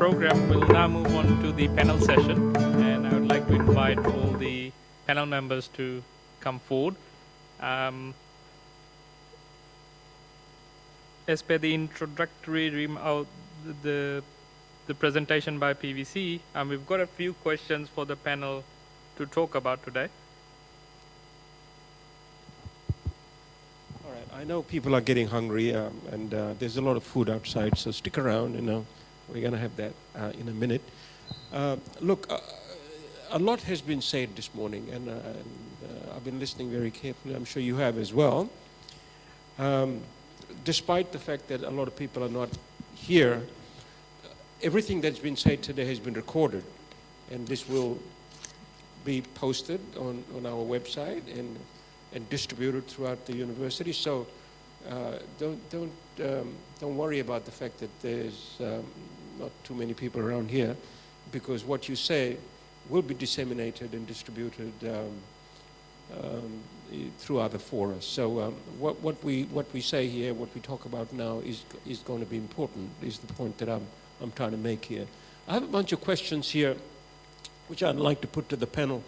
program, we'll now move on to the panel session, and I would like to invite all the panel members to come forward. As per the introductory the presentation by PVC, we've got a few questions for the panel to talk about today. All right, I know people are getting hungry, and there's a lot of food outside, so stick around. We're going to have that in a minute. Look, a lot has been said this morning, and I've been listening very carefully. I'm sure you have as well. Despite the fact that a lot of people are not here, everything that's been said today has been recorded, and this will be posted on our website and distributed throughout the university. So don't worry about the fact that there's not too many people around here, because what you say will be disseminated and distributed through other fora. So what we say here, what we talk about now is going to be important, is the point that I'm trying to make here. I have a bunch of questions here which I'd like to put to the panel.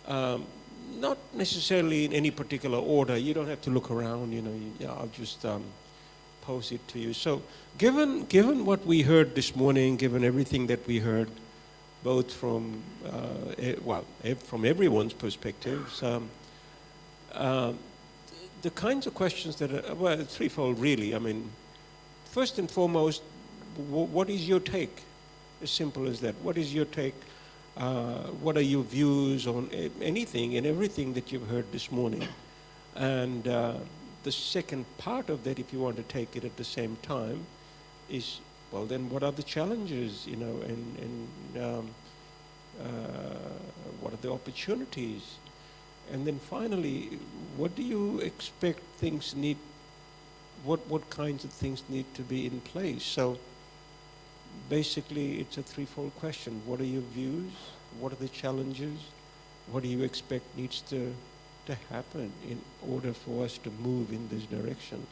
Not necessarily in any particular order. You don't have to look around, I'll just pose it to you. So given what we heard this morning, given everything that we heard, both from, from everyone's perspectives, the kinds of questions that are, well, threefold really. I mean, first and foremost, what is your take? As simple as that. What is your take? What are your views on anything and everything that you've heard this morning? And the second part of that, if you want to take it at the same time, is, well, then what are the challenges, and what are the opportunities? And then finally, what do you expect things need, what kinds of things need to be in place? So basically, it's a threefold question. What are your views? What are the challenges? What do you expect needs to happen in order for us to move in this direction?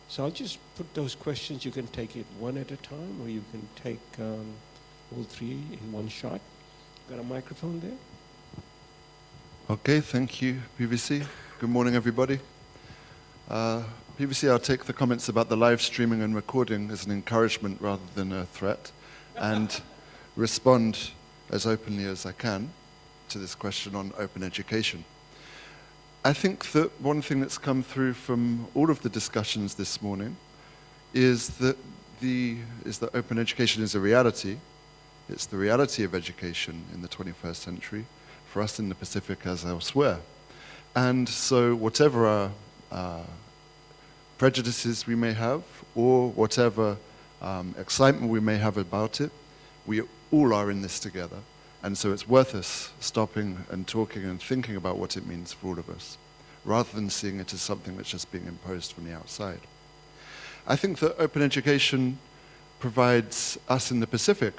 So I'll just put those questions. You can take it one at a time, or you can take all three in one shot. Got a microphone there? Okay, thank you, PVC. Good morning, everybody. PVC, I'll take the comments about the live streaming and recording as an encouragement rather than a threat, and respond as openly as I can to this question on open education. I think that one thing that's come through from all of the discussions this morning is that open education is a reality. It's the reality of education in the 21st century, for us in the Pacific as elsewhere. And so whatever our prejudices we may have, or whatever excitement we may have about it, we all are in this together. And so it's worth us stopping and talking and thinking about what it means for all of us, rather than seeing it as something that's just being imposed from the outside. I think that open education provides us in the Pacific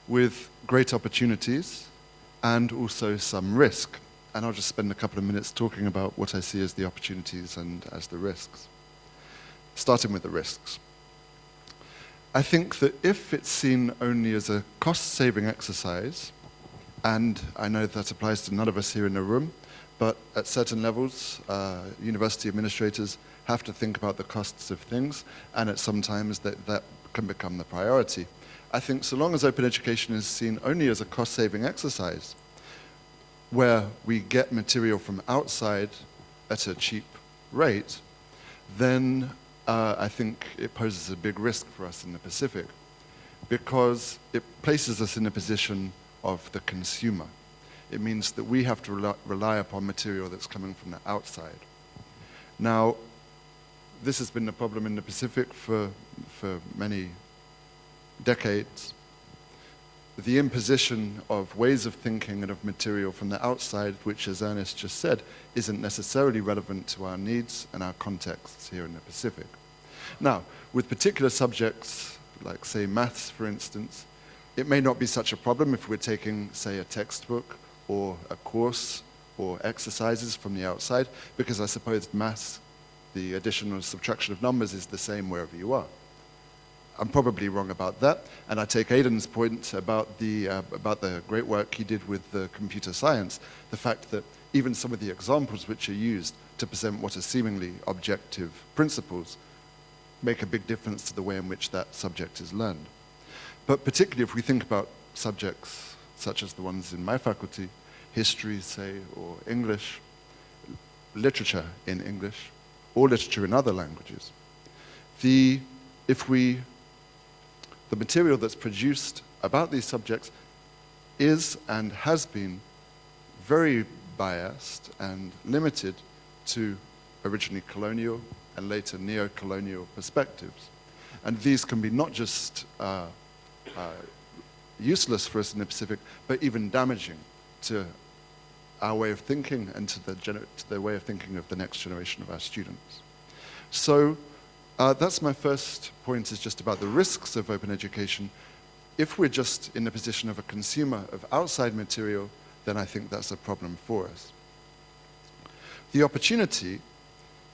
with great opportunities and also some risk. And I'll just spend a couple of minutes talking about what I see as the opportunities and as the risks. Starting with the risks. I think that if it's seen only as a cost-saving exercise, and I know that applies to none of us here in the room, but at certain levels, university administrators have to think about the costs of things, and at some times that can become the priority. I think so long as open education is seen only as a cost-saving exercise, where we get material from outside at a cheap rate, then I think it poses a big risk for us in the Pacific, because it places us in a position of the consumer. It means that we have to rely upon material that's coming from the outside. Now, this has been the problem in the Pacific for many decades. The imposition of ways of thinking and of material from the outside, which, as Ernest just said, isn't necessarily relevant to our needs and our contexts here in the Pacific. Now, with particular subjects, like, say, maths, for instance, it may not be such a problem if we're taking, say, a textbook or a course or exercises from the outside, because I suppose maths, the addition or subtraction of numbers, is the same wherever you are. I'm probably wrong about that, and I take Aidan's point about the great work he did with the computer science, the fact that even some of the examples which are used to present what are seemingly objective principles make a big difference to the way in which that subject is learned. But particularly if we think about subjects such as the ones in my faculty, history, say, or English, literature in English, or literature in other languages, the material that's produced about these subjects is and has been very biased and limited to originally colonial and later neo-colonial perspectives. And these can be not just useless for us in the Pacific, but even damaging to our way of thinking and to the way of thinking of the next generation of our students. So that's my first point, is just about the risks of open education. If we're just in the position of a consumer of outside material, then I think that's a problem for us. The opportunity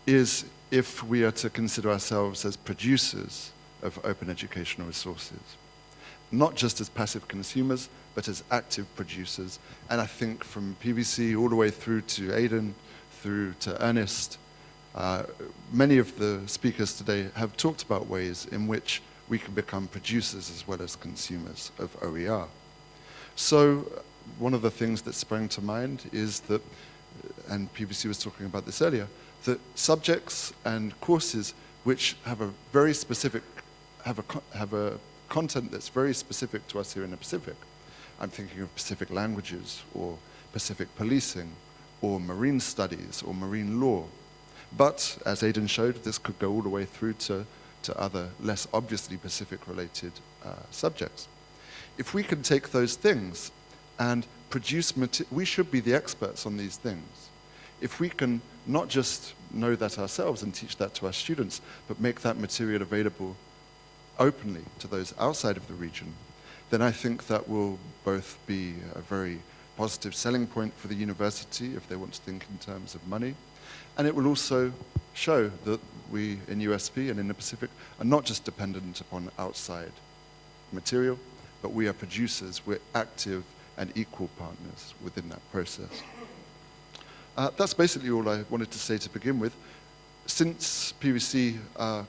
is if we are to consider ourselves as producers of open educational resources, not just as passive consumers, but as active producers. And I think from PVC all the way through to Aidan, through to Ernest, many of the speakers today have talked about ways in which we can become producers as well as consumers of OER. So one of the things that sprang to mind is that, and PVC was talking about this earlier, that subjects and courses which have a very specific, have a content that's very specific to us here in the Pacific. I'm thinking of Pacific languages, or Pacific policing, or marine studies, or marine law. But, as Aidan showed, this could go all the way through to other less obviously Pacific-related subjects. If we can take those things and produce we should be the experts on these things. If we can not just know that ourselves and teach that to our students, but make that material available openly to those outside of the region, then I think that will both be a very positive selling point for the university if they want to think in terms of money, and it will also show that we in USP and in the Pacific are not just dependent upon outside material, but we are producers, we're active and equal partners within that process. That's basically all I wanted to say to begin with. Since PVC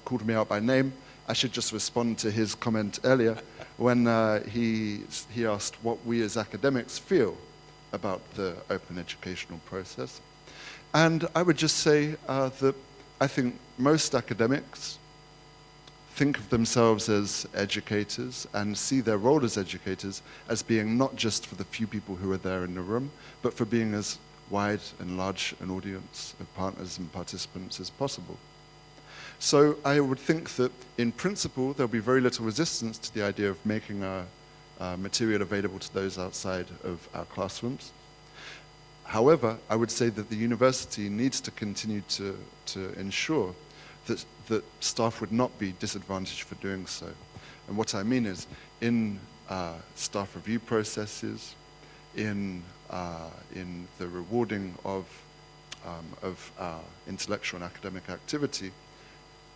called me out by name, I should just respond to his comment earlier when he asked what we as academics feel about the open educational process. And I would just say that I think most academics think of themselves as educators and see their role as educators as being not just for the few people who are there in the room, but for being as wide and large an audience of partners and participants as possible. So I would think that in principle there'll be very little resistance to the idea of making our material available to those outside of our classrooms. However, I would say that the university needs to continue to ensure that staff would not be disadvantaged for doing so. And what I mean is, in staff review processes, in the rewarding of our intellectual and academic activity,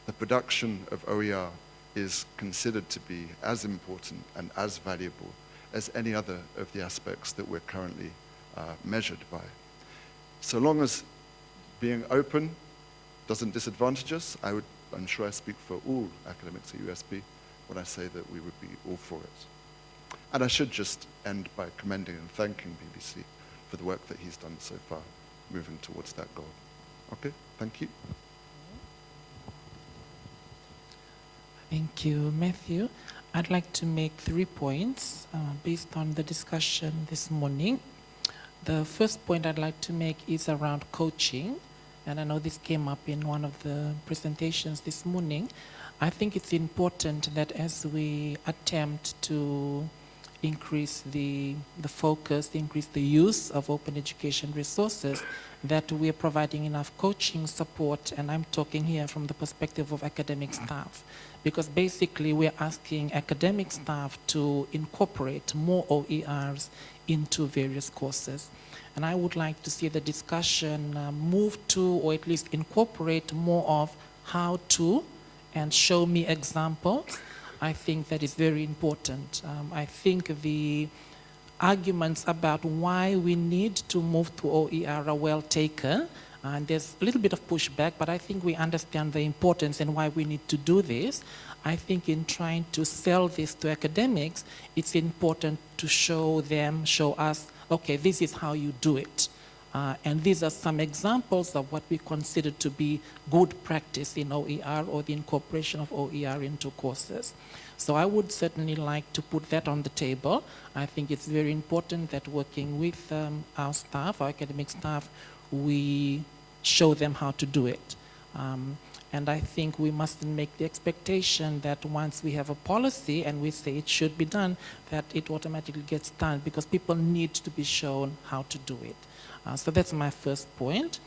the production of OER is considered to be as important and as valuable as any other of the aspects that we're currently measured by. So long as being open doesn't disadvantage us, I'm sure I speak for all academics at USP when I say that we would be all for it. And I should just end by commending and thanking BBC for the work that he's done so far, moving towards that goal. Okay, thank you. Thank you, Matthew. I'd like to make 3 points based on the discussion this morning. The first point I'd like to make is around coaching, and I know this came up in one of the presentations this morning. I think it's important that as we attempt to increase the focus, increase the use of open education resources, that we are providing enough coaching support, and I'm talking here from the perspective of academic staff, because basically we're asking academic staff to incorporate more OERs into various courses. And I would like to see the discussion move to, or at least incorporate more of how to, and show me examples I think that is very important. I think the arguments about why we need to move to OER are well taken. And there's a little bit of pushback, but I think we understand the importance and why we need to do this. I think in trying to sell this to academics, it's important to show us, okay, this is how you do it. And these are some examples of what we consider to be good practice in OER or the incorporation of OER into courses. So I would certainly like to put that on the table. I think it's very important that working with our staff, our academic staff, we show them how to do it. And I think we mustn't make the expectation that once we have a policy and we say it should be done, that it automatically gets done, because people need to be shown how to do it. So that's my first point.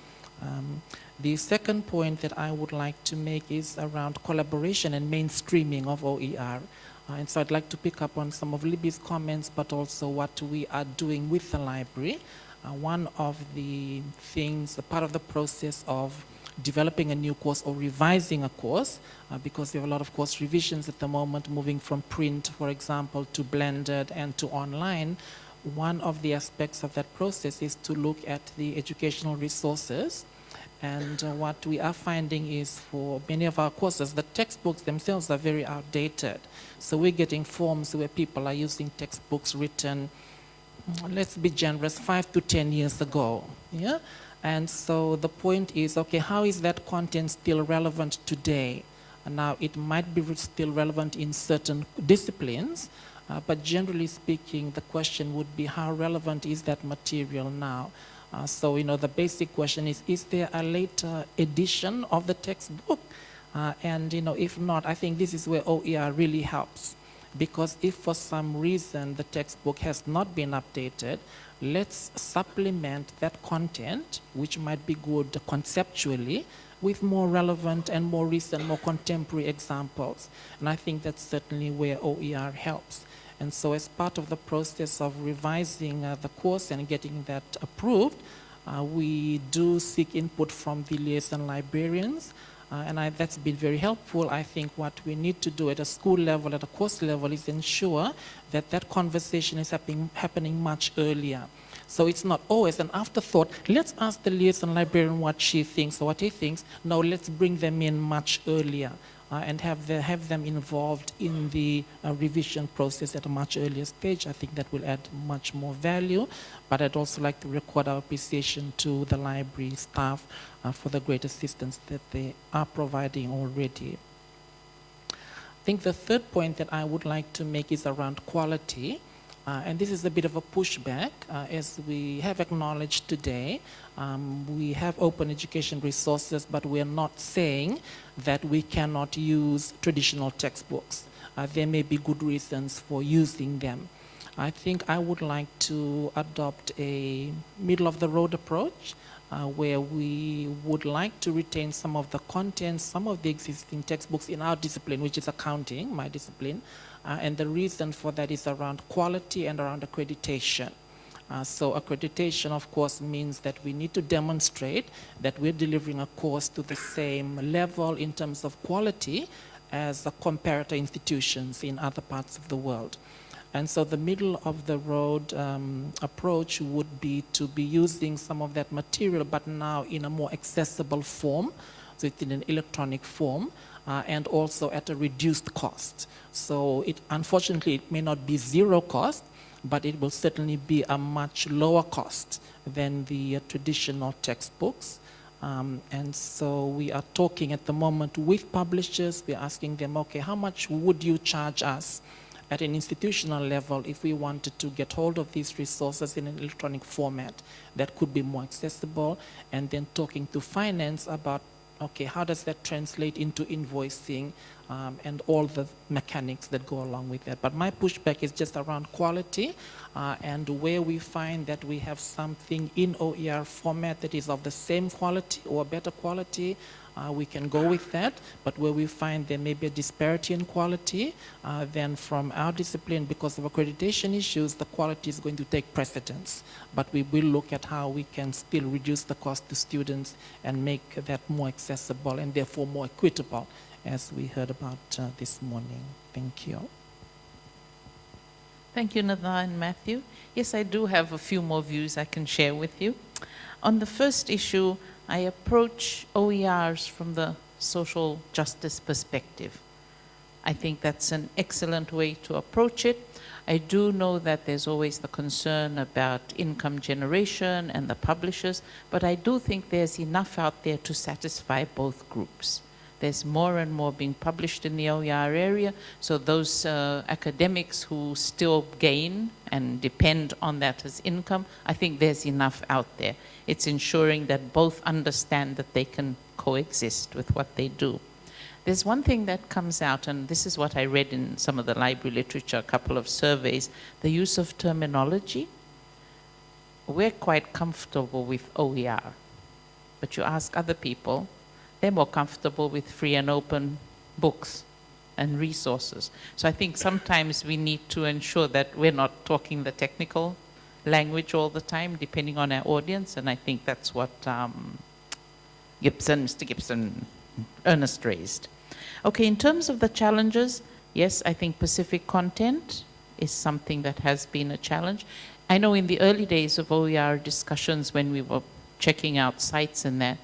The second point that I would like to make is around collaboration and mainstreaming of OER. And so I'd like to pick up on some of Libby's comments, but also what we are doing with the library. One of the things, a part of the process of developing a new course or revising a course, because we have a lot of course revisions at the moment, moving from print, for example, to blended and to online. One of the aspects of that process is to look at the educational resources. And what we are finding is, for many of our courses, the textbooks themselves are very outdated. So we're getting forms where people are using textbooks written, let's be generous, 5 to 10 years ago. Yeah? And so the point is, okay, how is that content still relevant today? And now, it might be still relevant in certain disciplines, but generally speaking, the question would be, how relevant is that material now? So, the basic question is there a later edition of the textbook? And, if not, I think this is where OER really helps. Because if for some reason the textbook has not been updated, let's supplement that content, which might be good conceptually, with more relevant and more recent, more contemporary examples. And I think that's certainly where OER helps. And so as part of the process of revising the course and getting that approved, we do seek input from the liaison librarians. And that's been very helpful. I think what we need to do at a school level, at a course level, is ensure that that conversation is happening much earlier. So it's not always an afterthought. Let's ask the liaison librarian what she thinks or what he thinks. No, let's bring them in much earlier and have them involved in the revision process at a much earlier stage. I think that will add much more value. But I'd also like to record our appreciation to the library staff for the great assistance that they are providing already. I think the third point that I would like to make is around quality. And this is a bit of a pushback, as we have acknowledged today. We have open education resources, but we are not saying that we cannot use traditional textbooks. There may be good reasons for using them. I think I would like to adopt a middle-of-the-road approach, where we would like to retain some of the contents, some of the existing textbooks in our discipline, which is accounting, my discipline. And the reason for that is around quality and around accreditation. So accreditation, of course, means that we need to demonstrate that we're delivering a course to the same level in terms of quality as the comparator institutions in other parts of the world. And so the middle-of-the-road approach would be to be using some of that material, but now in a more accessible form, so it's in an electronic form, and also at a reduced cost. So unfortunately, it may not be zero cost, but it will certainly be a much lower cost than the traditional textbooks. And so we are talking at the moment with publishers. We're asking them, okay, how much would you charge us at an institutional level if we wanted to get hold of these resources in an electronic format that could be more accessible? And then talking to finance about, okay, how does that translate into invoicing and all the mechanics that go along with that? But my pushback is just around quality, and where we find that we have something in OER format that is of the same quality or better quality, we can go with that. But where we find there may be a disparity in quality, then from our discipline, because of accreditation issues, the quality is going to take precedence. But we will look at how we can still reduce the cost to students and make that more accessible and therefore more equitable as we heard about this morning. Thank you. Thank you, Nada and Matthew. Yes, I do have a few more views I can share with you. On the first issue, I approach OERs from the social justice perspective. I think that's an excellent way to approach it. I do know that there's always the concern about income generation and the publishers, but I do think there's enough out there to satisfy both groups. There's more and more being published in the OER area, so those academics who still gain and depend on that as income, I think there's enough out there. It's ensuring that both understand that they can coexist with what they do. There's one thing that comes out, and this is what I read in some of the library literature, a couple of surveys, the use of terminology. We're quite comfortable with OER, but you ask other people, they're more comfortable with free and open books and resources. So I think sometimes we need to ensure that we're not talking the technical language all the time, depending on our audience, and I think that's what Mr. Gibson, Ernest raised. Okay, in terms of the challenges, yes, I think Pacific content is something that has been a challenge. I know in the early days of OER discussions when we were checking out sites and that,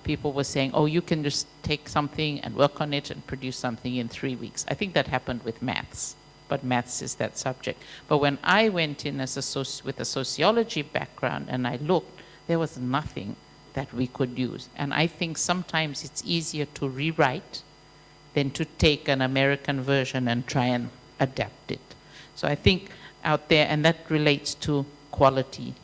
people were saying, oh, you can just take something and work on it and produce something in 3 weeks. I think that happened with maths, but maths is that subject. But when I went in as with a sociology background and I looked, there was nothing that we could use. And I think sometimes it's easier to rewrite than to take an American version and try and adapt it. So I think out there, and that relates to quality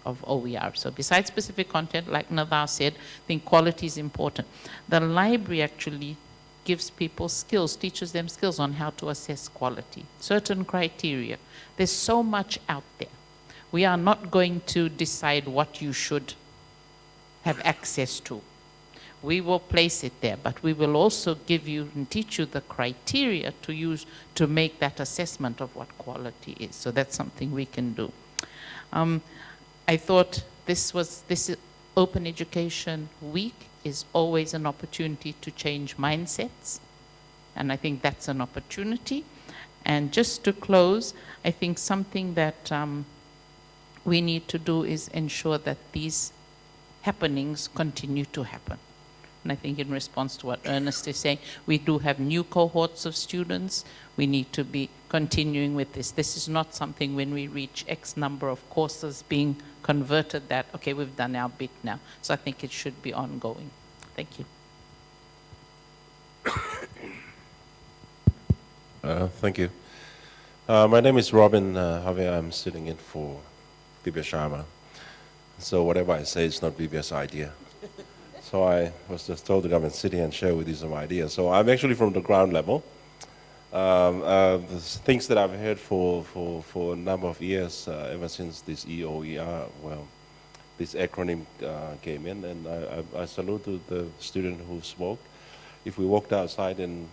of OER. So besides specific content, like Nada said, I think quality is important. The library actually gives people skills, teaches them skills on how to assess quality, certain criteria. There's so much out there. We are not going to decide what you should have access to. We will place it there, but we will also give you and teach you the criteria to use to make that assessment of what quality is. So that's something we can do. I thought this Open Education Week is always an opportunity to change mindsets, and I think that's an opportunity. And just to close, I think something that we need to do is ensure that these happenings continue to happen. And I think in response to what Ernest is saying, we do have new cohorts of students. We need to be continuing with this. This is not something when we reach X number of courses being converted that, okay, we've done our bit now. So I think it should be ongoing. Thank you. Thank you. My name is Robin Javier. I'm sitting in for Bibia Sharma. So whatever I say is not Bibia's idea. So I was just told to come and sit here and share with you some ideas. So I'm actually from the ground level. The things that I've heard for a number of years, ever since this EOER, well, this acronym came in, and I salute to the student who spoke. If we walked outside and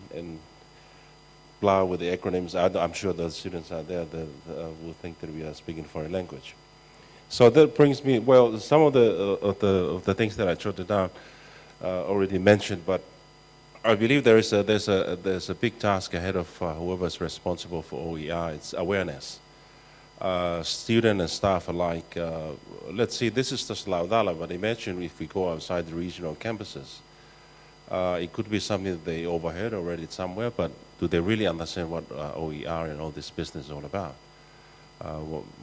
blah with the acronyms, I'm sure the students out there that will think that we are speaking foreign language. So that brings me, well, some of the things that I jotted down already mentioned, but I believe there's a big task ahead of whoever's responsible for OER. It's awareness. Student and staff alike. Let's see, this is just Laudala, but imagine if we go outside the regional campuses. It could be something that they overheard or read it somewhere, but do they really understand what OER and all this business is all about?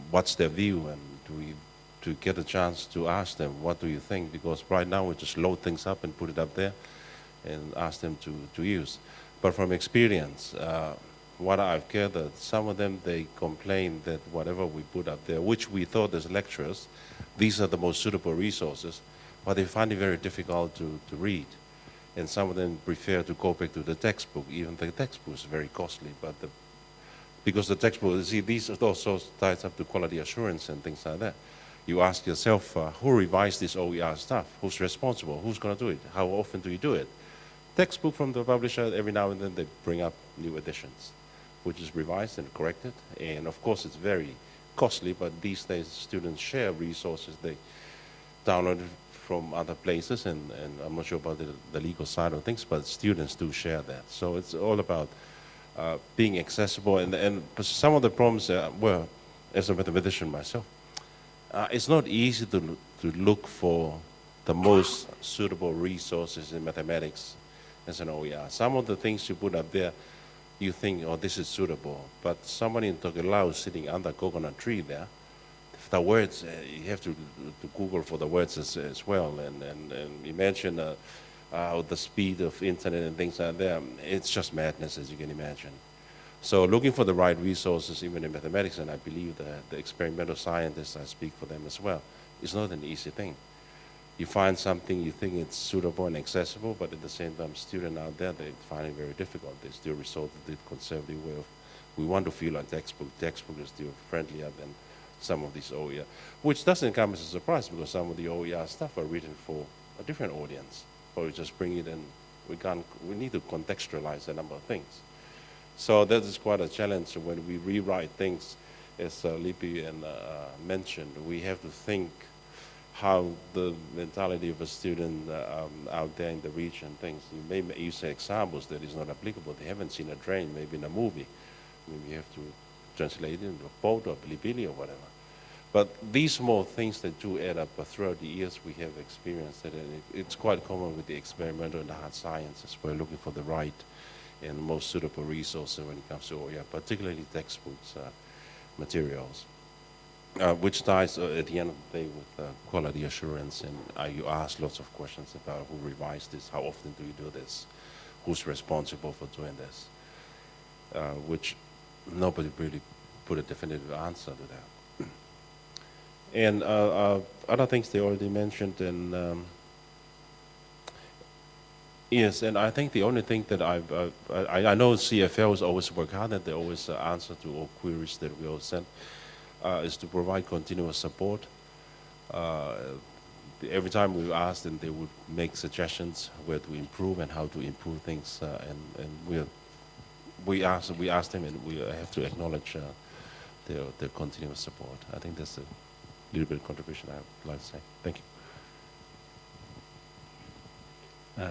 What's their view, and to get a chance to ask them, what do you think? Because right now we just load things up and put it up there and ask them to use. But from experience, what I've gathered, some of them, they complain that whatever we put up there, which we thought as lecturers, these are the most suitable resources, but they find it very difficult to read. And some of them prefer to go back to the textbook. Even the textbook is very costly, but because the textbook, you see, these also ties up to quality assurance and things like that. You ask yourself, who revised this OER stuff? Who's responsible? Who's going to do it? How often do you do it? Textbook from the publisher, every now and then they bring up new editions, which is revised and corrected. And of course, it's very costly, but these days students share resources. They download it from other places, and I'm not sure about the legal side of things, but students do share that. So it's all about being accessible, and some of the problems, well, as a mathematician myself, it's not easy to look for the most suitable resources in mathematics as an OER. Some of the things you put up there, you think, oh, this is suitable, but somebody in Tokelau sitting under a coconut tree there, the words, you have to Google for the words as well, and imagine the speed of internet and things like that. It's just madness, as you can imagine. So looking for the right resources, even in mathematics, and I believe that the experimental scientists, I speak for them as well, is not an easy thing. You find something, you think it's suitable and accessible, but at the same time, students out there, they find it very difficult. They still resort to the conservative way of, we want to feel like textbook is still friendlier than some of these OER, which doesn't come as a surprise because some of the OER stuff are written for a different audience. But we just bring it in, we need to contextualize a number of things. So that is quite a challenge when we rewrite things, as Lippi and mentioned. We have to think how the mentality of a student out there in the region thinks. You may use examples that is not applicable. They haven't seen a train, maybe in a movie. I mean, you have to translate it into a boat or Bilibili or whatever. But these small things that do add up throughout the years we have experienced it, and it's quite common with the experimental and the hard sciences. We're looking for the right and most suitable resources when it comes to OER, particularly textbooks, materials, which ties at the end of the day with quality assurance. And you ask lots of questions about who revised this, how often do you do this, who's responsible for doing this, which nobody really put a definitive answer to that. And other things they already mentioned, and yes, and I think the only thing that I know CFLs always work hard and they always answer to all queries that we all send, is to provide continuous support. Every time we ask them, they would make suggestions where to improve and how to improve things, and we ask them, and we have to acknowledge their continuous support. I think that's a little bit of contribution I would like to say. Thank you.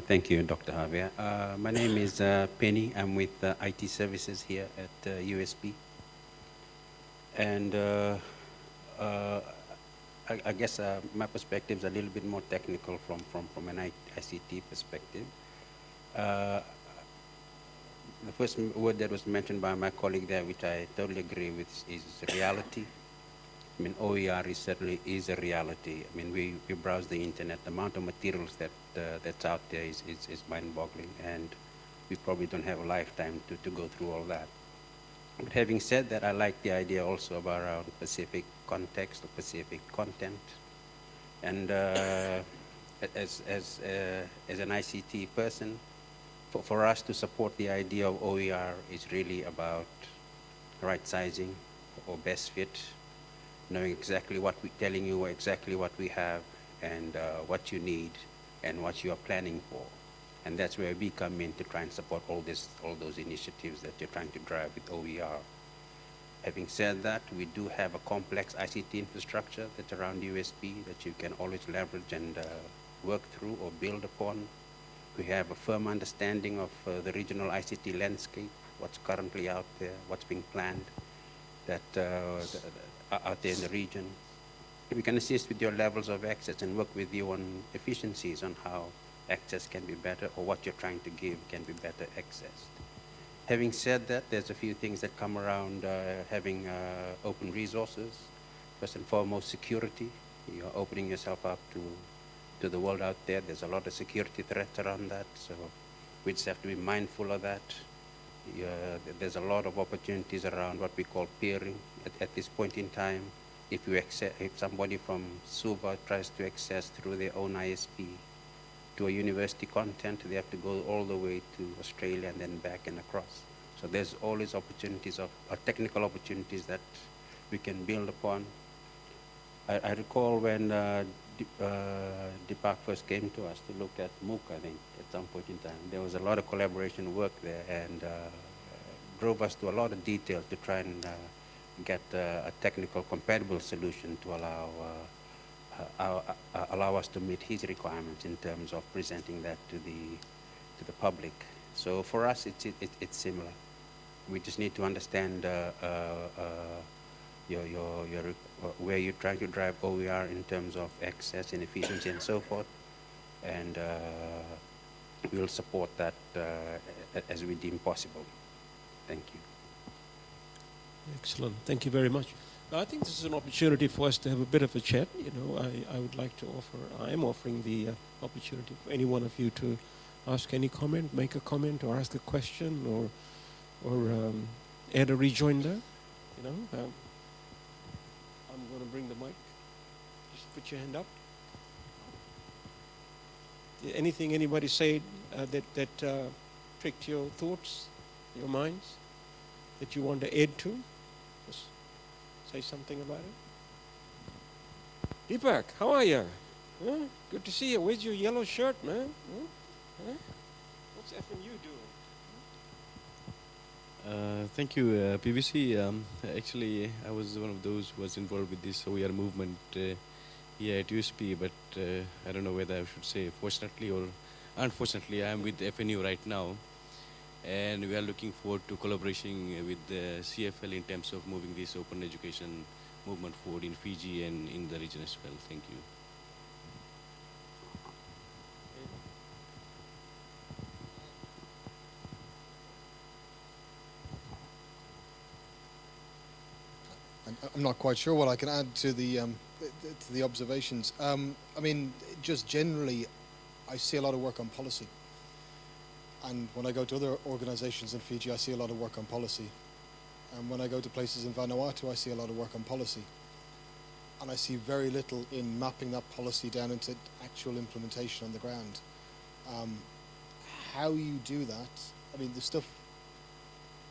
Thank you, Dr. Javier. My name is Penny. I'm with IT Services here at USP. And I guess my perspective is a little bit more technical from an ICT perspective. The first word that was mentioned by my colleague there, which I totally agree with, is reality. I mean, OER certainly is a reality. I mean, we browse the internet, the amount of materials that's out there is mind-boggling, and we probably don't have a lifetime to go through all that. But having said that, I like the idea also about around specific context or specific content. And as an ICT person, for us to support the idea of OER is really about right sizing or best fit, knowing exactly what we're telling you, exactly what we have, and what you need, and what you are planning for. And that's where we come in to try and support all those initiatives that you're trying to drive with OER. Having said that, we do have a complex ICT infrastructure that's around USP that you can always leverage and work through or build upon. We have a firm understanding of the regional ICT landscape, what's currently out there, what's being planned, that out there in the region. We can assist with your levels of access and work with you on efficiencies on how access can be better, or what you're trying to give can be better accessed. Having said that, there's a few things that come around having open resources. First and foremost, security. You're opening yourself up to the world out there. There's a lot of security threats around that, so we just have to be mindful of that. There's a lot of opportunities around what we call peering at this point in time. If somebody from Suva tries to access through their own ISP to a university content, they have to go all the way to Australia and then back and across. So there's always opportunities of technical opportunities that we can build upon. I recall when Deepak first came to us to look at MOOC, I think, at some point in time. There was a lot of collaboration work there, and drove us to a lot of detail to try and get a technical compatible solution to allow allow us to meet his requirements in terms of presenting that to the public. So for us, it's similar. We just need to understand where you're trying to drive OER in terms of access and efficiency and so forth, and we'll support that as we deem possible. Thank you. Excellent. Thank you very much. I think this is an opportunity for us to have a bit of a chat. You know, I would like to offer, I am offering the opportunity for any one of you to ask any comment, make a comment, or ask a question, or add a rejoinder. You know, I'm going to bring the mic. Just put your hand up. Anything anybody said that pricked your thoughts, your minds, that you want to add to? Just say something about it. Deepak, how are you? Huh? Good to see you. Where's your yellow shirt, man? Huh? What's FNU doing? Thank you, PVC. Actually, I was one of those who was involved with this OER movement here at USP, but I don't know whether I should say fortunately or unfortunately, I am with FNU right now, and we are looking forward to collaborating with the CFL in terms of moving this open education movement forward in Fiji and in the region as well. Thank you. I'm not quite sure what I can add to the observations. I mean, just generally, I see a lot of work on policy. And when I go to other organizations in Fiji, I see a lot of work on policy. And when I go to places in Vanuatu, I see a lot of work on policy. And I see very little in mapping that policy down into actual implementation on the ground. How you do that, I mean, the stuff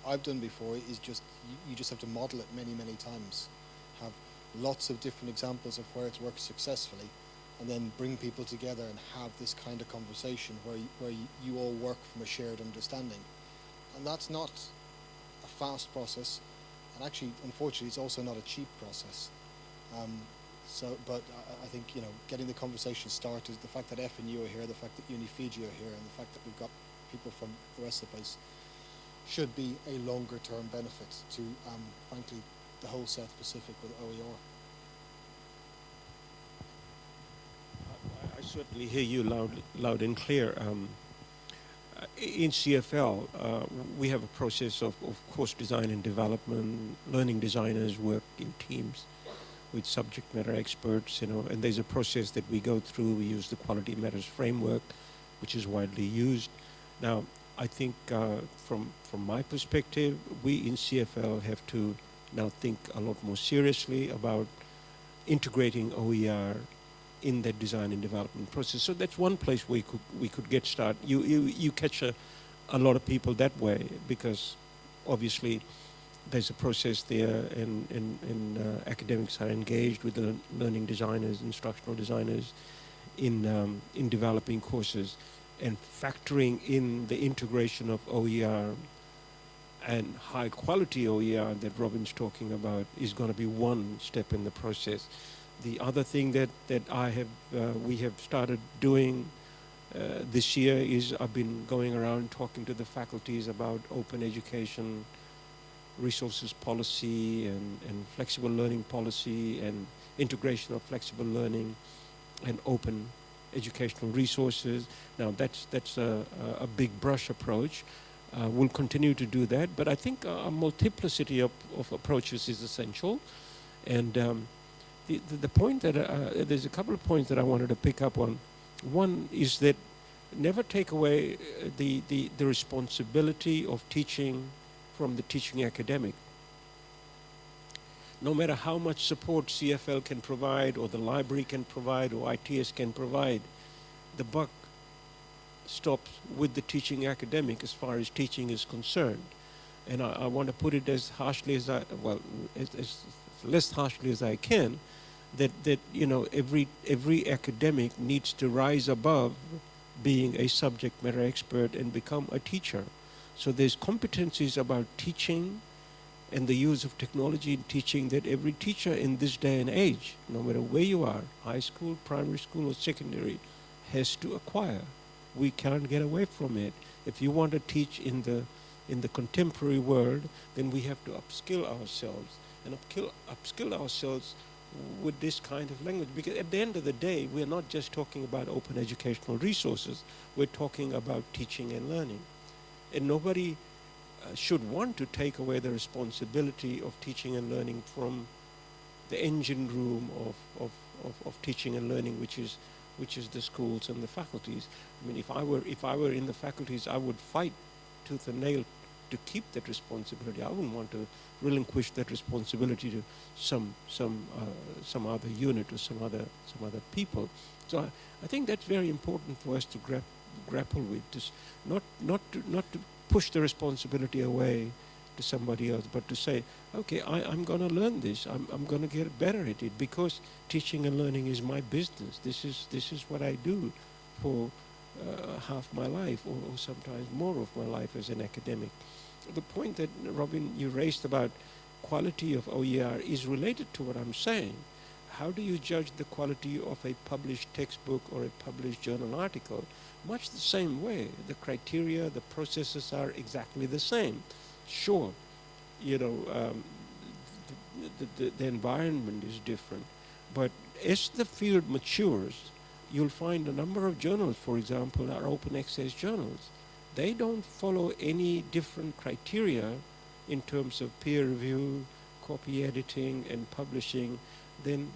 I've done before is just, you just have to model it many, many times. Have lots of different examples of where it's worked successfully, and then bring people together and have this kind of conversation where you all work from a shared understanding. And that's not a fast process, and actually, unfortunately, it's also not a cheap process. But I think, you know, getting the conversation started, the fact that FNU are here, the fact that Uni Fiji are here, and the fact that we've got people from the rest of the place should be a longer term benefit to, frankly, the whole South Pacific with OER. I certainly hear you loud and clear. In CFL, we have a process of course design and development. Learning designers work in teams with subject matter experts, you know, and there's a process that we go through. We use the Quality Matters framework, which is widely used. Now, I think from my perspective, we in CFL have to now think a lot more seriously about integrating OER in that design and development process. So that's one place we could get started. You catch a lot of people that way, because obviously there's a process there, and academics are engaged with the learning designers, instructional designers in developing courses, and factoring in the integration of OER and high quality OER that Robin's talking about is going to be one step in the process. The other thing that we have started doing this year is I've been going around talking to the faculties about open education resources policy and flexible learning policy and integration of flexible learning and open educational resources. Now that's a big brush approach. We'll continue to do that, but I think a multiplicity of approaches is essential. And the point that there's a couple of points that I wanted to pick up on. One is that never take away the responsibility of teaching from the teaching academic. No matter how much support CFL can provide, or the library can provide, or ITS can provide, the buck stops with the teaching academic as far as teaching is concerned. And I want to put it as harshly as as less harshly as I can, that you know, every academic needs to rise above being a subject matter expert and become a teacher. So there's competencies about teaching and the use of technology in teaching that every teacher in this day and age, no matter where you are, high school, primary school, or secondary, has to acquire. We can't get away from it. If you want to teach in the contemporary world, then we have to upskill ourselves, and upskill ourselves with this kind of language. Because at the end of the day, we're not just talking about open educational resources, we're talking about teaching and learning. And nobody should want to take away the responsibility of teaching and learning from the engine room of teaching and learning, which is the schools and the faculties. I mean, if I were in the faculties, I would fight tooth and nail to keep that responsibility. I wouldn't want to relinquish that responsibility to some other unit or some other people. So I think that's very important for us to grapple with. Just not to push the responsibility away to somebody else, but to say, okay, I'm going to learn this. I'm going to get better at it because teaching and learning is my business. This is what I do for half my life, or sometimes more of my life as an academic. The point that, Robin, you raised about quality of OER is related to what I'm saying. How do you judge the quality of a published textbook or a published journal article? Much the same way. The criteria, the processes are exactly the same. Sure, the environment is different, but as the field matures, you'll find a number of journals, for example, are open access journals. They don't follow any different criteria in terms of peer review, copy editing, and publishing than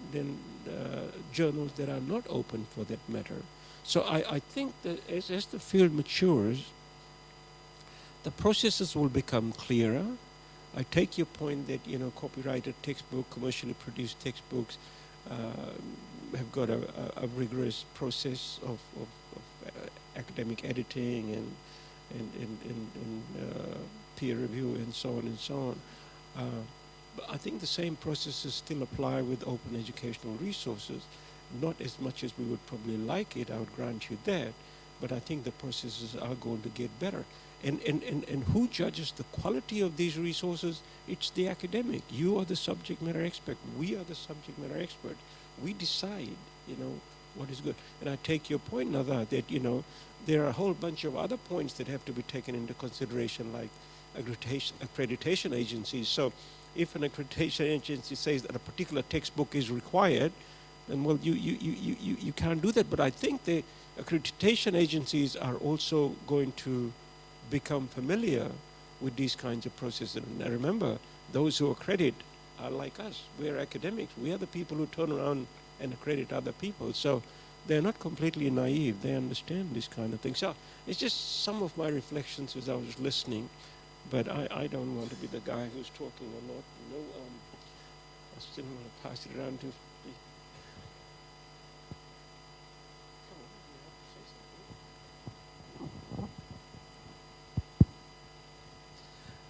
journals that are not open for that matter. So I think that as the field matures, the processes will become clearer. I take your point that, copyrighted textbook, commercially produced textbooks have got a rigorous process of academic editing and peer review and so on and so on. But I think the same processes still apply with open educational resources. Not as much as we would probably like it, I would grant you that, but I think the processes are going to get better. And who judges the quality of these resources? It's the academic. You are the subject matter expert. We are the subject matter expert. We decide, what is good. And I take your point, Nada, that, there are a whole bunch of other points that have to be taken into consideration, like accreditation agencies. So if an accreditation agency says that a particular textbook is required, then, well, you can't do that. But I think the accreditation agencies are also going to become familiar with these kinds of processes. And remember, those who accredit are like us. We're academics. We are the people who turn around and accredit other people. So they're not completely naive. They understand this kind of thing. So it's just some of my reflections as I was listening. But I don't want to be the guy who's talking or not. I still want to pass it around to...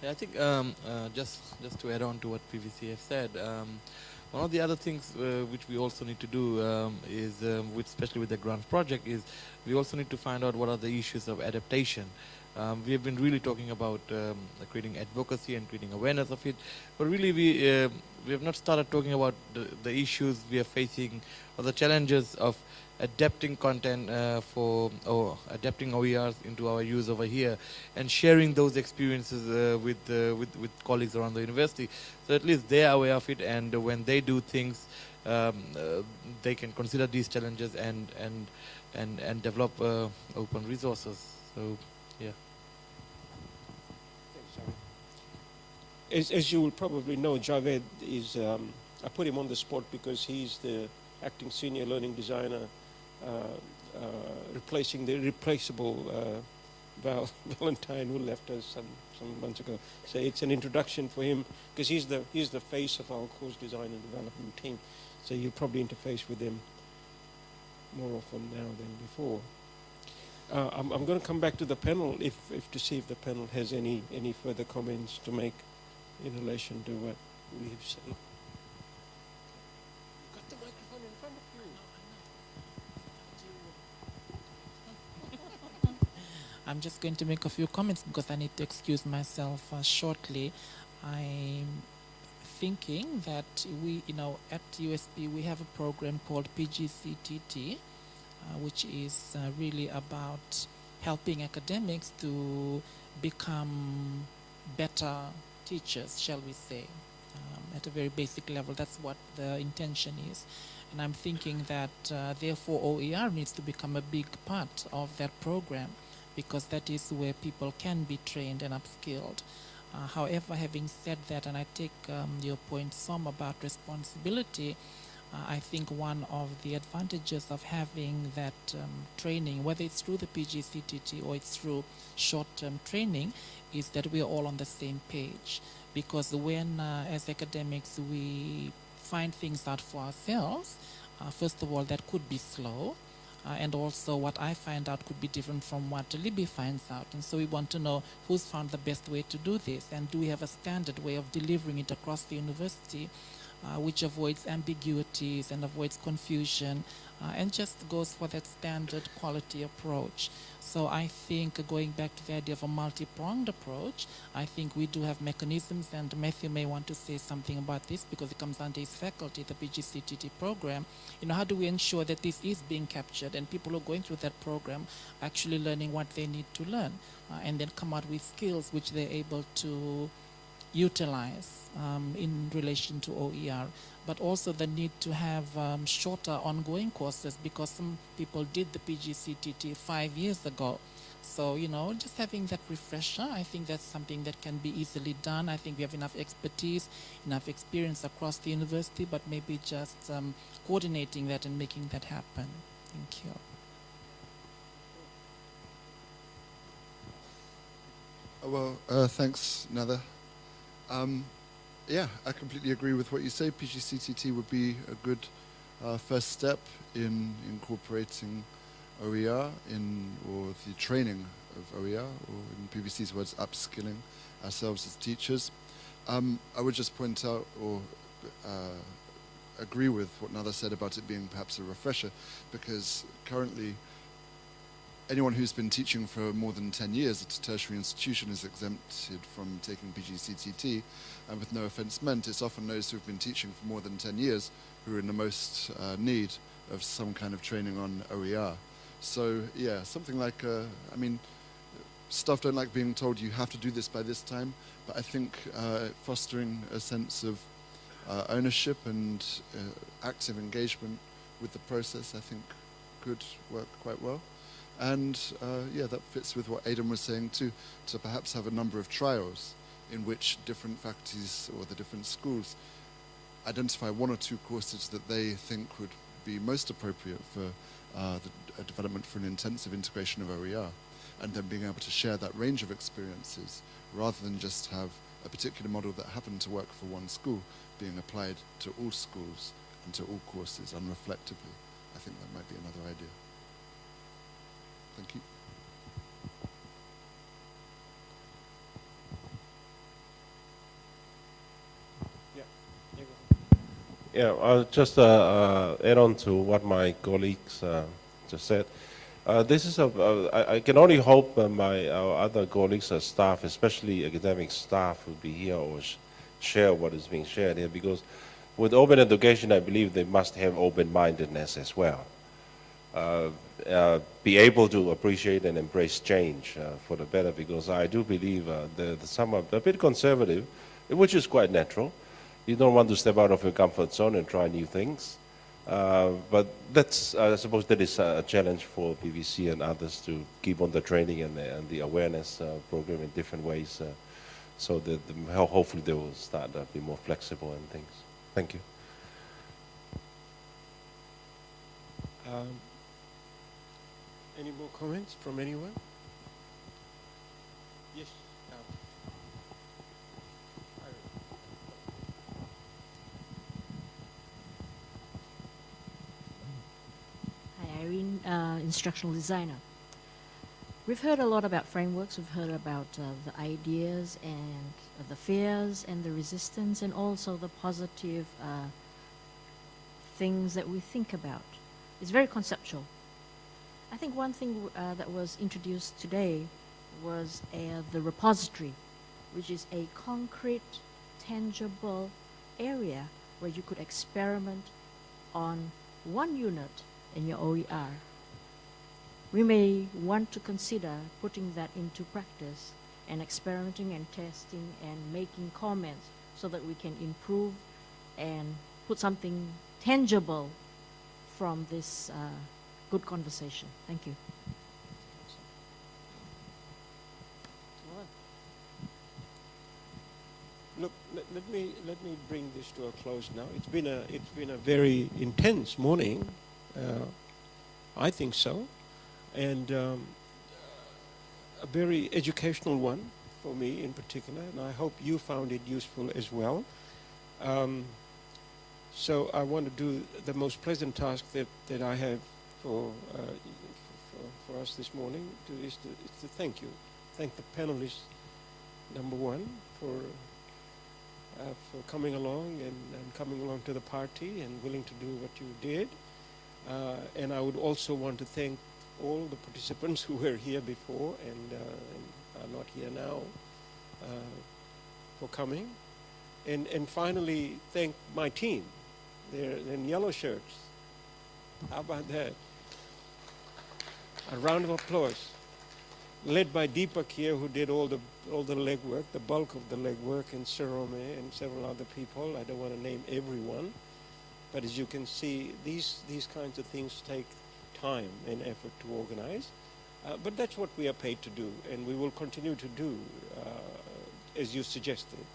Yeah, I think just to add on to what PVC have said, one of the other things which we also need to do is, especially with the grant project, is we also need to find out what are the issues of adaptation. We have been really talking about creating advocacy and creating awareness of it, but really we have not started talking about the issues we are facing or the challenges of adapting content or adapting OERs into our use over here and sharing those experiences with colleagues around the university, so at least they are aware of it, and when they do things, they can consider these challenges and develop open resources. So, yeah. As you will probably know, Javed is, I put him on the spot because he's the acting senior learning designer replacing the replaceable Valentine, who left us some months ago. So it's an introduction for him because he's the face of our course design and development team. So you'll probably interface with him more often now than before. I'm going to come back to the panel if to see if the panel has any further comments to make in relation to what we have said. You've got the microphone in front of you. I'm just going to make a few comments because I need to excuse myself shortly. I'm thinking that we, at USP we have a program called PGCTT, which is really about helping academics to become better teachers, shall we say, at a very basic level. That's what the intention is. And I'm thinking that therefore OER needs to become a big part of that program, because that is where people can be trained and upskilled. However, having said that, and I take your point some about responsibility, I think one of the advantages of having that training, whether it's through the PGCTT or it's through short-term training, is that we're all on the same page. Because when, as academics, we find things out for ourselves, first of all, that could be slow. And also what I find out could be different from what Libby finds out. And so we want to know who's found the best way to do this, and do we have a standard way of delivering it across the university, which avoids ambiguities and avoids confusion, and just goes for that standard quality approach. So I think, going back to the idea of a multi-pronged approach, I think we do have mechanisms, and Matthew may want to say something about this because it comes under his faculty, the PGCTT program. How do we ensure that this is being captured and people who are going through that program are actually learning what they need to learn, and then come out with skills which they're able to utilize in relation to OER, but also the need to have shorter ongoing courses, because some people did the PGCTT 5 years ago. So, just having that refresher, I think that's something that can be easily done. I think we have enough expertise, enough experience across the university, but maybe just coordinating that and making that happen. Thank you. Well, thanks, Nether. Yeah, I completely agree with what you say. PGCTT would be a good first step in incorporating OER or the training of OER, or in PVC's words, upskilling ourselves as teachers. I would just point out or agree with what Nether said about it being perhaps a refresher, because currently anyone who's been teaching for more than 10 years at a tertiary institution is exempted from taking PGCTT, and with no offense meant, it's often those who've been teaching for more than 10 years who are in the most need of some kind of training on OER. So yeah, something like, staff don't like being told you have to do this by this time, but I think fostering a sense of ownership and active engagement with the process, I think, could work quite well. And yeah, that fits with what Aidan was saying too, to perhaps have a number of trials in which different faculties or the different schools identify one or two courses that they think would be most appropriate for the development for an intensive integration of OER, and then being able to share that range of experiences rather than just have a particular model that happened to work for one school being applied to all schools and to all courses unreflectively. I think that might be another idea. Thank you. Yeah, I'll just add on to what my colleagues just said. This is I can only hope our other colleagues and staff, especially academic staff, will be here or share what is being shared here, because with open education, I believe they must have open-mindedness as well. Be able to appreciate and embrace change for the better, because I do believe some are a bit conservative, which is quite natural. You don't want to step out of your comfort zone and try new things. But that's, I suppose that is a challenge for PVC and others to keep on the training and the awareness program in different ways, so that hopefully they will start to be more flexible and things. Thank you. Any more comments from anyone? Yes. Hi, Irene, instructional designer. We've heard a lot about frameworks. We've heard about the ideas and the fears and the resistance, and also the positive things that we think about. It's very conceptual. I think one thing that was introduced today was the repository, which is a concrete tangible area where you could experiment on one unit in your OER. We may want to consider putting that into practice and experimenting and testing and making comments so that we can improve and put something tangible from this good conversation. Thank you. Look, let me bring this to a close now. It's been a very intense morning. I think so, and a very educational one for me in particular, and I hope you found it useful as well. So I want to do the most pleasant task that I have for us this morning is to thank you, thank the panelists, number one, for coming along and coming along to the party and willing to do what you did. And I would also want to thank all the participants who were here before and are not here now for coming. And finally, thank my team. They're in yellow shirts. How about that? A round of applause. Led by Deepak here, who did all the legwork, the bulk of the legwork, and Sarome and several other people. I don't want to name everyone, but as you can see, these kinds of things take time and effort to organize. But that's what we are paid to do, and we will continue to do, as you suggested.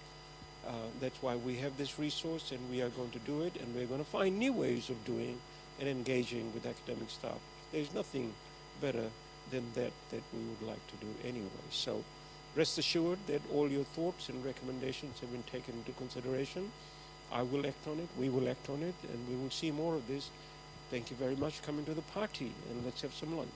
That's why we have this resource, and we are going to do it, and we're going to find new ways of doing and engaging with academic staff. There's nothing better than that we would like to do anyway. So rest assured that all your thoughts and recommendations have been taken into consideration. I will act on it, we will act on it, and we will see more of this. Thank you very much for coming to the party, and let's have some lunch.